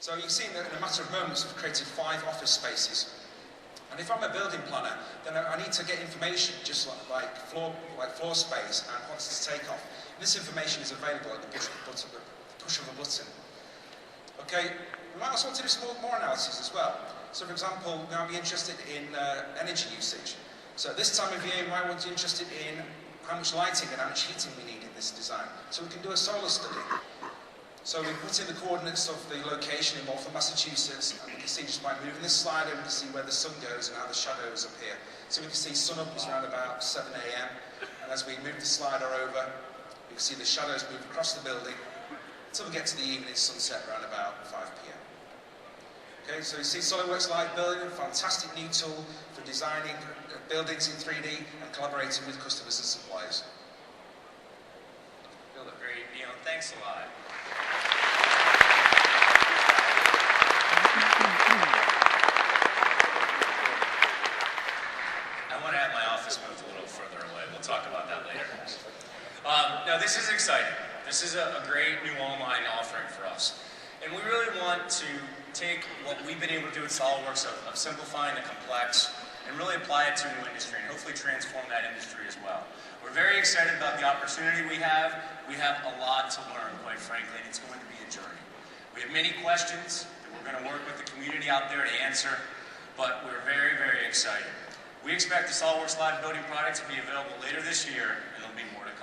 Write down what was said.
So you can see that in a matter of moments we've created 5 office spaces. And if I'm a building planner, then I need to get information just like floor space and what's to take off. And this information is available at the push of a button. Okay, we might also want to do some more analysis as well. So for example, we might be interested in energy usage. So at this time of year, we might want to be interested in how much lighting and how much heating we need in this design. So we can do a solar study. So we put in the coordinates of the location in Waltham, Massachusetts, and we can see just by moving this slider, we can see where the sun goes and how the shadows appear. So we can see sun up is around about 7 AM, and as we move the slider over, we can see the shadows move across the building until we get to the evening sunset around about 5 PM. Okay, so you see SolidWorks Live Building, a fantastic new tool for designing buildings in 3D and collaborating with customers and suppliers. Great, Neil. Thanks a lot. I want to have my office moved a little further away. We'll talk about that later. Now, this is exciting. This is a great new online offering for us. And we really want to take what we've been able to do at SolidWorks of simplifying the complex and really apply it to a new industry and hopefully transform that industry as well. We're very excited about the opportunity we have. We have a lot to learn, quite frankly, and it's going to be a journey. We have many questions that we're going to work with the community out there to answer, but we're very, very excited. We expect the SolidWorks Live Building product to be available later this year, and there'll be more to